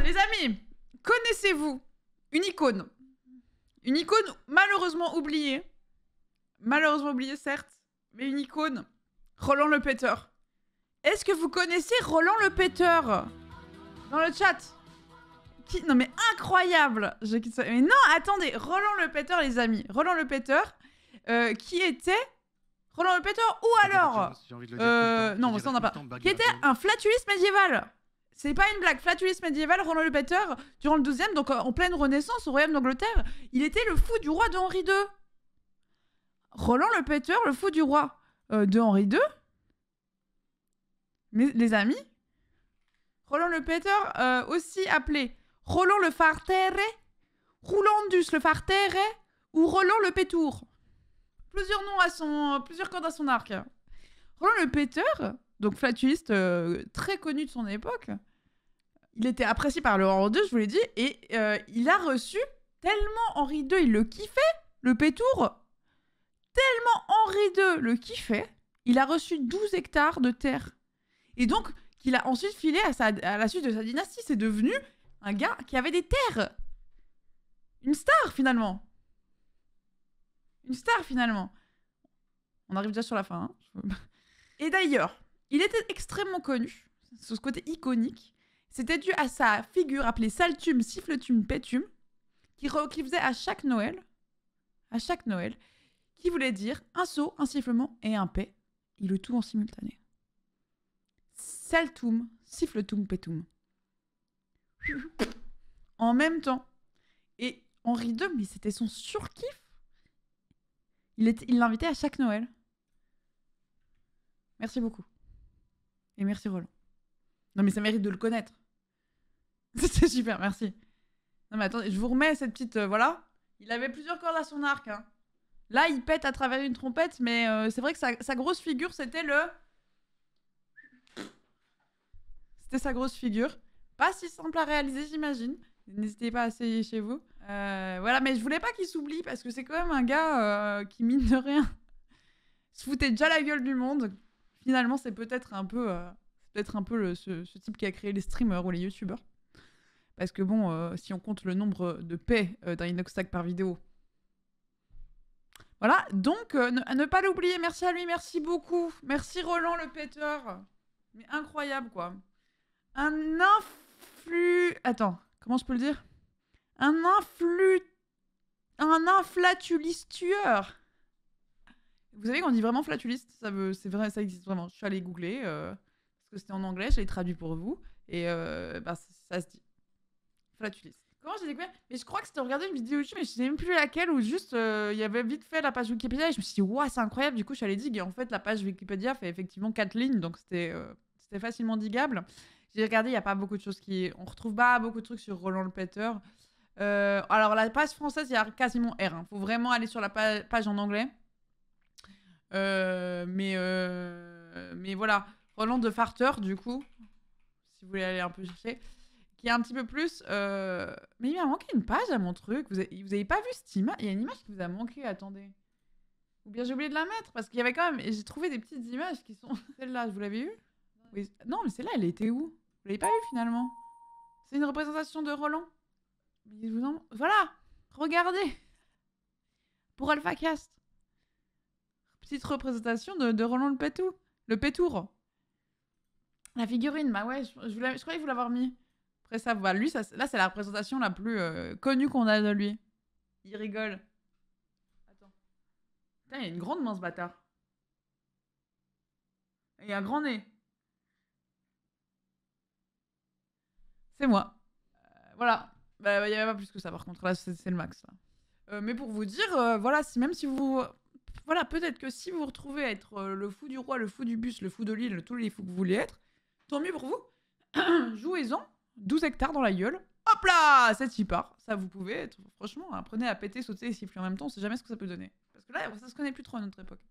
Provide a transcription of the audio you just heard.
Les amis, connaissez-vous une icône? Une icône malheureusement oubliée. Malheureusement oubliée, certes, mais une icône. Roland Le Péteur. Est-ce que vous connaissez Roland Le Péteur? Dans le chat. Non mais incroyable. Mais non, attendez. Roland Le Péteur, les amis. Roland Le Péteur, qui était... Roland Le Péteur ou alors... non, ça on n'a pas. Qui était un flatuliste médiéval. C'est pas une blague. Flatuliste médiéval, Roland Le Péteur, durant le 12e, donc en pleine Renaissance, au royaume d'Angleterre, il était le fou du roi de Henri II. Roland Le Péteur, le fou du roi de Henri II. Mais les amis, Roland Le Péteur, aussi appelé Roland le Fartere, Roulandus le Fartere ou Roland Le Pétour. Plusieurs noms à son... plusieurs cordes à son arc. Roland Le Péteur, donc flatuliste très connu de son époque, il était apprécié par le Henri II, je vous l'ai dit, et il a reçu tellement Henri II, il le kiffait, le Pétour, tellement Henri II le kiffait, il a reçu 12 hectares de terre. Et donc, qu'il a ensuite filé à la suite de sa dynastie. C'est devenu un gars qui avait des terres. Une star, finalement. Une star, finalement. On arrive déjà sur la fin. Hein. Et d'ailleurs, il était extrêmement connu, sur ce côté iconique. C'était dû à sa figure appelée Saltume, Siffletume, Pétume, qui faisait à chaque Noël, qui voulait dire un saut, un sifflement et un paix, et le tout en simultané. Saltum, Siffletum, Pétum. En même temps. Et Henri II, mais c'était son surkiff. Il l'invitait à chaque Noël. Merci beaucoup. Et merci Roland. Non mais ça mérite de le connaître. C'était super, merci. Non mais attendez, je vous remets cette petite... voilà. Il avait plusieurs cordes à son arc. Hein. Là, il pète à travers une trompette, mais c'est vrai que sa grosse figure, c'était le... C'était sa grosse figure. Pas si simple à réaliser, j'imagine. N'hésitez pas à essayer chez vous. Voilà, mais je voulais pas qu'il s'oublie parce que c'est quand même un gars qui, mine de rien, se foutait déjà la gueule du monde. Finalement, c'est peut-être un peu, ce type qui a créé les streamers ou les youtubeurs. Parce que bon, si on compte le nombre de paix d'un Inoxtag par vidéo. Voilà, donc à ne pas l'oublier. Merci à lui, merci beaucoup. Merci Roland Le Péteur. Mais incroyable, quoi. Un Attends, comment je peux le dire? Un inflatuliste tueur. Vous savez qu'on dit vraiment flatuliste? C'est vrai, ça existe vraiment. Je suis allée googler, parce que c'était en anglais, je l'ai traduit pour vous. Et ça se dit. Flatuliste. Comment j'ai découvert? Mais je crois que c'était regarder une vidéo YouTube, mais je sais même plus laquelle, où juste il y avait vite fait la page Wikipédia et je me suis dit, waouh, c'est incroyable. Du coup, je suis allée dig et en fait, la page Wikipédia fait effectivement 4 lignes, donc c'était facilement digable. J'ai regardé, il n'y a pas beaucoup de choses qui... On retrouve pas beaucoup de trucs sur Roland Le Péteur. Alors, la page française, il y a quasiment R. Hein. Faut vraiment aller sur la page en anglais. Mais voilà. Roland de Farter, du coup, si vous voulez aller un peu chercher, qui est un petit peu plus... Mais il m'a manqué une page à mon truc. Vous avez pas vu cette image? Il y a une image qui vous a manqué, attendez. Ou bien j'ai oublié de la mettre, parce qu'il y avait quand même... J'ai trouvé des petites images qui sont... Celle-là, vous l'avez vue? Oui. Non, mais celle-là, elle était où? Vous l'avez pas vue, finalement? C'est une représentation de Roland. Voilà! Regardez! Pour AlphaCast. Petite représentation de Roland Le Pétour. La figurine, bah ouais, je croyais vous l'avoir mis. Après ça, bah lui, là, c'est la représentation la plus connue qu'on a de lui. Il rigole. Attends. Putain, il a une grande main, ce bâtard. Et un grand nez. C'est moi. Voilà. Bah, il n'y avait pas plus que ça, par contre. Là, c'est le max. Là. Mais pour vous dire, voilà, même si vous... Voilà, peut-être que si vous vous retrouvez à être le fou du roi, le fou du bus, le fou de l'île, tous les fous que vous voulez être, tant mieux pour vous. Jouez-en. 12 hectares dans la gueule. Hop là! C'est y part. Ça, vous pouvez être... Franchement, apprenez à péter, sauter et siffler en même temps. On sait jamais ce que ça peut donner. Parce que là, ça se connaît plus trop à notre époque.